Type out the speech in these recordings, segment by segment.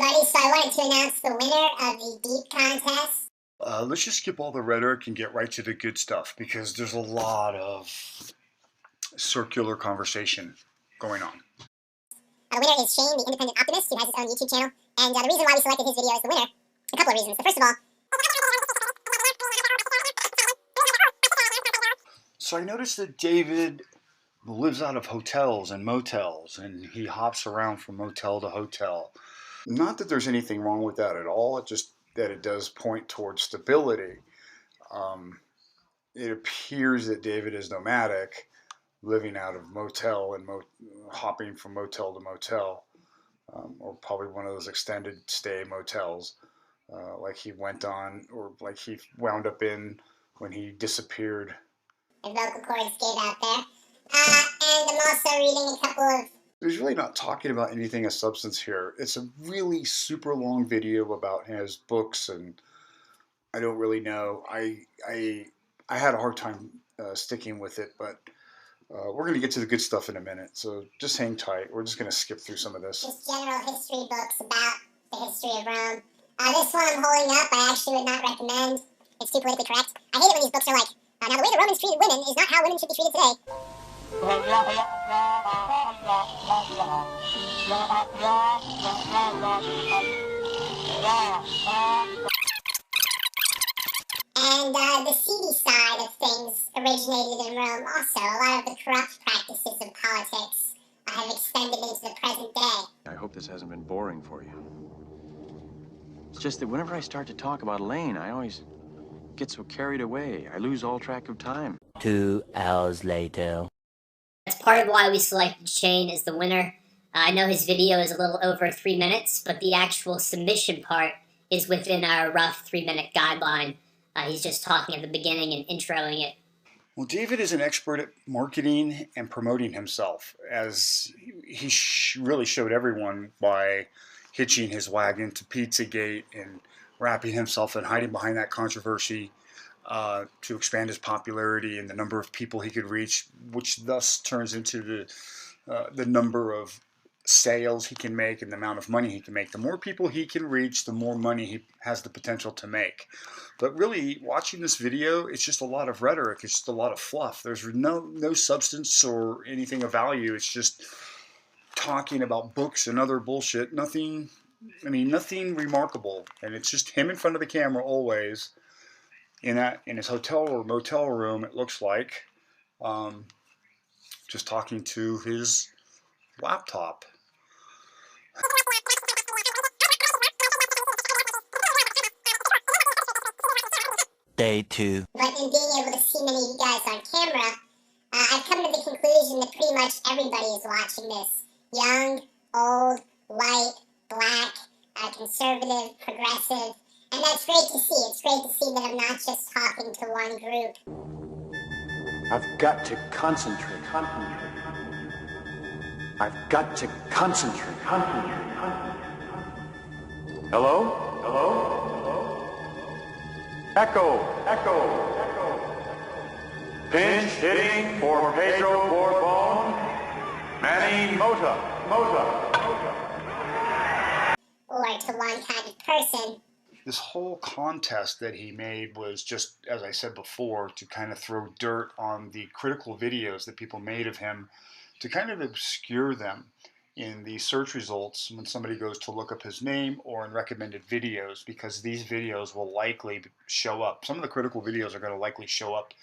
everybody. So I wanted to announce the winner of the Deep contest. Let's just skip all the rhetoric and get right to the good stuff, because there's a lot of circular conversation going on. The winner is Shane, the independent optimist, who has his own YouTube channel. And the reason why we selected his video as the winner, a couple of reasons. So first of all, so I noticed that David lives out of hotels and motels, and he hops around from motel to hotel. Not that there's anything wrong with that at all, it just that it does point towards stability. It appears that David is nomadic, living out of motel and hopping from motel to motel, or probably one of those extended stay motels, like he went on, or like he wound up in when he disappeared. And vocal cords gave out there. And I'm also reading a couple of... He's really not talking about anything of substance here. It's a really super long video about his books, and I don't really know. I had a hard time sticking with it, but we're going to get to the good stuff in a minute, so just hang tight. We're just going to skip through some of this. Just general history books about the history of Rome. This one I'm holding up, I actually would not recommend. It's too politically correct. I hate it when these books are like, now the way the Romans treated women is not how women should be treated today. And the seedy side of things originated in Rome also. A lot of the corrupt practices of politics have extended into the present day. I hope this hasn't been boring for you. It's just that whenever I start to talk about Elaine, I always get so carried away. I lose all track of time. 2 hours later. That's part of why we selected Shane as the winner. I know his video is a little over 3 minutes, but the actual submission part is within our rough 3-minute guideline. He's just talking at the beginning and introing it. Well, David is an expert at marketing and promoting himself, as he really showed everyone by hitching his wagon to Pizzagate and wrapping himself and hiding behind that controversy to expand his popularity and the number of people he could reach, which thus turns into the number of sales he can make and the amount of money he can make. The more people he can reach, the more money he has the potential to make. But really, watching this video, it's just a lot of rhetoric. It's just a lot of fluff. There's no substance or anything of value. It's just talking about books and other bullshit. Nothing remarkable. And it's just him in front of the camera always, in his hotel or motel room, it looks like, just talking to his laptop. Day 2. But in being able to see many of you guys on camera, I've come to the conclusion that pretty much everybody is watching this. Young, old, white, black, conservative, progressive. And that's great to see. It's great to see that I'm not just talking to one group. I've got to concentrate. I've got to concentrate. Hello? Echo. Pinch hitting for Pedro Borbon. Manny Mota. Or to one kind of person. This whole contest that he made was just, as I said before, to kind of throw dirt on the critical videos that people made of him, to kind of obscure them in the search results when somebody goes to look up his name or in recommended videos, because these videos will likely show up. Some of the critical videos are going to likely show up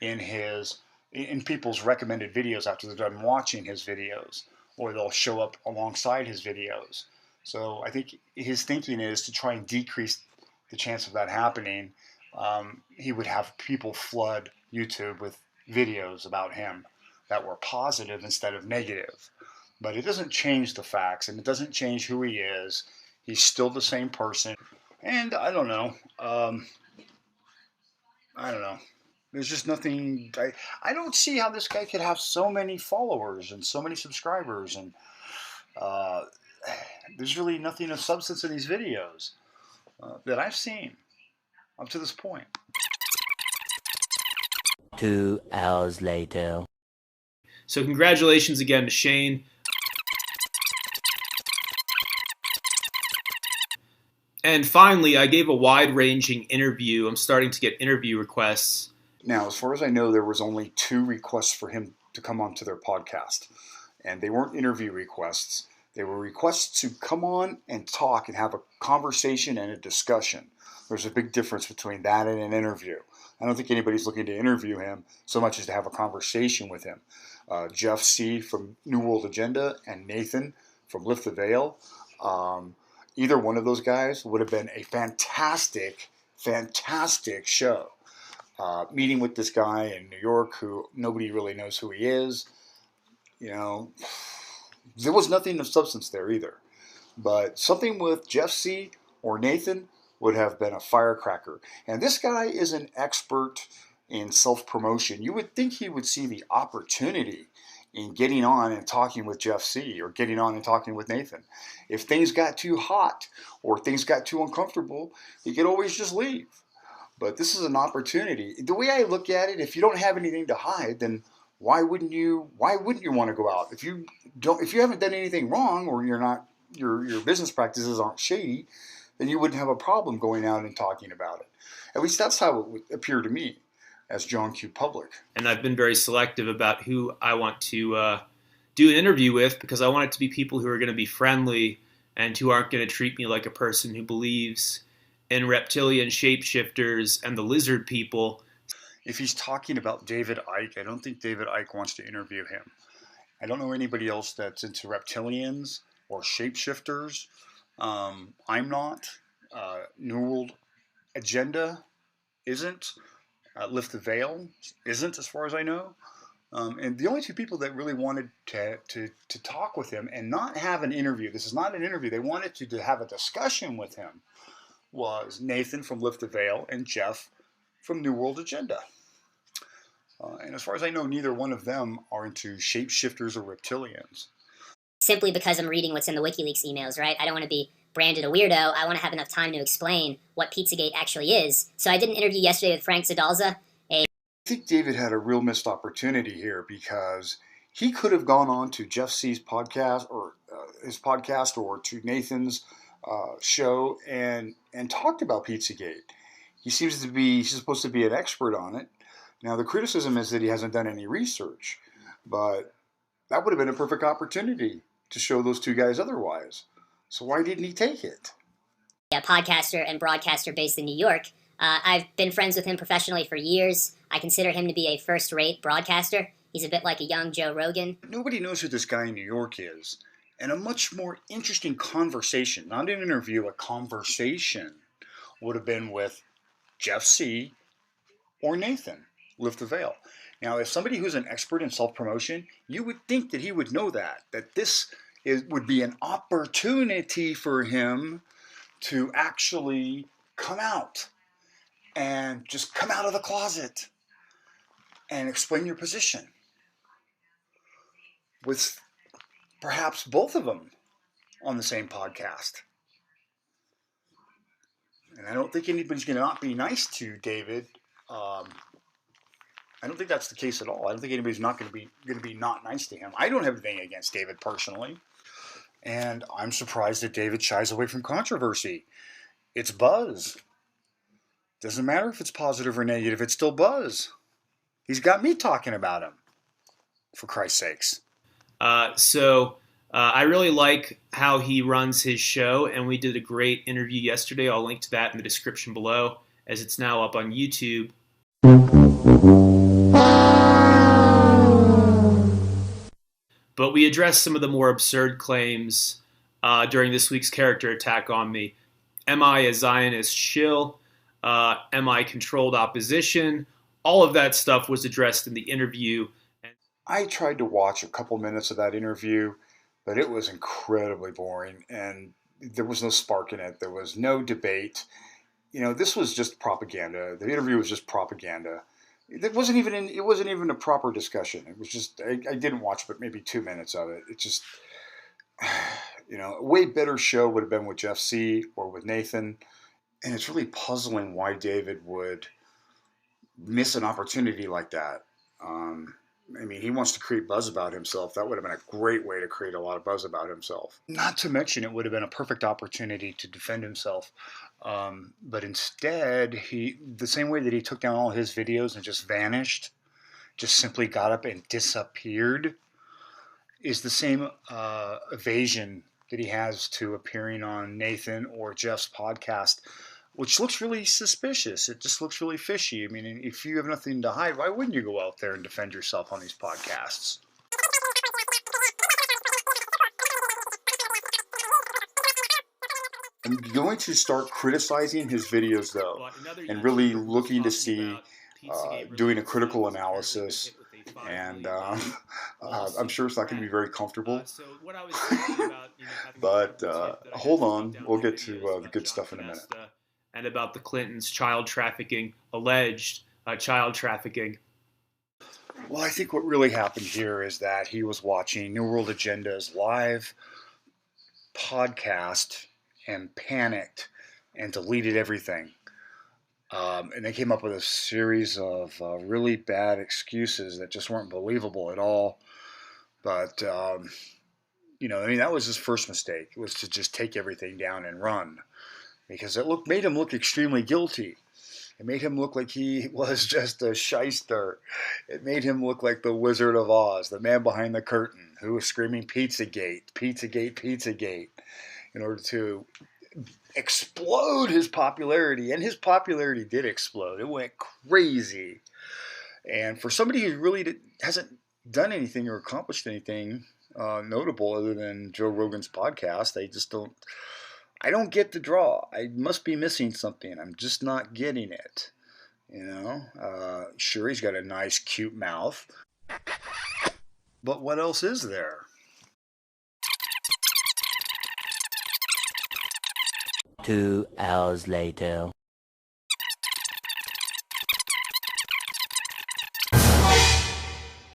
in people's recommended videos after they're done watching his videos, or they'll show up alongside his videos. So I think his thinking is to try and decrease the chance of that happening. He would have people flood YouTube with videos about him that were positive instead of negative. But it doesn't change the facts, and it doesn't change who he is. He's still the same person. And I don't know. There's just nothing. I don't see how this guy could have so many followers and so many subscribers. And there's really nothing of substance in these videos that I've seen up to this point. 2 hours later. So congratulations again to Shane. And finally, I gave a wide-ranging interview. I'm starting to get interview requests. Now, as far as I know, there was only 2 requests for him to come onto their podcast. And they weren't interview requests. They were requests to come on and talk and have a conversation and a discussion. There's a big difference between that and an interview. I don't think anybody's looking to interview him so much as to have a conversation with him. Jeff C. from New World Agenda and Nathan from Lift the Veil. Either one of those guys would have been a fantastic, fantastic show. Meeting with this guy in New York who nobody really knows who he is. You know, there was nothing of substance there either. But something with Jeff C. or Nathan would have been a firecracker. And this guy is an expert in self-promotion. You would think he would see the opportunity in getting on and talking with Jeff C. or getting on and talking with Nathan. If things got too hot or things got too uncomfortable, he could always just leave. But this is an opportunity. The way I look at it, if you don't have anything to hide, then why wouldn't you want to go out? If you haven't done anything wrong, or your business practices aren't shady, then you wouldn't have a problem going out and talking about it. At least that's how it would appear to me as John Q. Public. And I've been very selective about who I want to do an interview with, because I want it to be people who are going to be friendly and who aren't going to treat me like a person who believes in reptilian shapeshifters and the lizard people. If he's talking about David Icke, I don't think David Icke wants to interview him. I don't know anybody else that's into reptilians or shapeshifters. I'm not. New World Agenda isn't. Lift the Veil isn't, as far as I know. And the only 2 people that really wanted to talk with him and not have an interview, this is not an interview, they wanted to have a discussion with him, was Nathan from Lift the Veil and Jeff from New World Agenda. And as far as I know, neither one of them are into shapeshifters or reptilians. Simply because I'm reading what's in the WikiLeaks emails, right? I don't want to be branded a weirdo. I want to have enough time to explain what Pizzagate actually is. So I did an interview yesterday with Frank Zadalza. I think David had a real missed opportunity here, because he could have gone on to Jeff C's podcast or his podcast, or to Nathan's show and talked about Pizzagate. He's supposed to be an expert on it. Now, the criticism is that he hasn't done any research, but that would have been a perfect opportunity to show those 2 guys otherwise. So why didn't he take it? A podcaster and broadcaster based in New York. I've been friends with him professionally for years. I consider him to be a first-rate broadcaster. He's a bit like a young Joe Rogan. Nobody knows who this guy in New York is. And a much more interesting conversation, not an interview, a conversation, would have been with Jeff C. or Nathan, Lift the Veil. Now, if somebody who's an expert in self-promotion, you would think that he would know that this would be an opportunity for him to actually come out and just come out of the closet and explain your position with perhaps both of them on the same podcast. And I don't think anybody's going to not be nice to David. I don't think that's the case at all. I don't think anybody's not going to be not nice to him. I don't have anything against David personally, and I'm surprised that David shies away from controversy. It's buzz. Doesn't matter if it's positive or negative. It's still buzz. He's got me talking about him, for Christ's sakes. I really like how he runs his show, and we did a great interview yesterday. I'll link to that in the description below, as it's now up on YouTube. But we addressed some of the more absurd claims during this week's character attack on me. Am I a Zionist shill? Am I controlled opposition? All of that stuff was addressed in the interview. I tried to watch a couple minutes of that interview, but it was incredibly boring, and there was no spark in it. There was no debate. You know, this was just propaganda. The interview was just propaganda. It wasn't even a proper discussion. It was just, I didn't watch but maybe 2 minutes of it. It just, you know, a way better show would have been with Jeff C. or with Nathan. And it's really puzzling why David would miss an opportunity like that. I mean, he wants to create buzz about himself. That would have been a great way to create a lot of buzz about himself. Not to mention, it would have been a perfect opportunity to defend himself. But instead, the same way that he took down all his videos and just vanished, just simply got up and disappeared, is the same evasion that he has to appearing on Nathan or Jeff's podcast, which looks really suspicious. It just looks really fishy. I mean, if you have nothing to hide, why wouldn't you go out there and defend yourself on these podcasts? I'm going to start criticizing his videos, though, and really looking to see, doing a critical analysis, and I'm sure it's not going to be very comfortable. But hold on, we'll get to the good stuff in a minute. And about the Clintons' child trafficking, alleged child trafficking. Well, I think what really happened here is that he was watching New World Agenda's live podcast and panicked and deleted everything. And they came up with a series of really bad excuses that just weren't believable at all. But, I mean, that was his first mistake, was to just take everything down and run. Because it made him look extremely guilty. It made him look like he was just a shyster. It made him look like the Wizard of Oz, the man behind the curtain, who was screaming Pizzagate, Pizzagate, Pizzagate, in order to explode his popularity. And his popularity did explode. It went crazy. And for somebody who really hasn't done anything or accomplished anything notable other than Joe Rogan's podcast, I don't get the draw. I must be missing something. I'm just not getting it. Sure, he's got a nice, cute mouth. But what else is there? 2 hours later.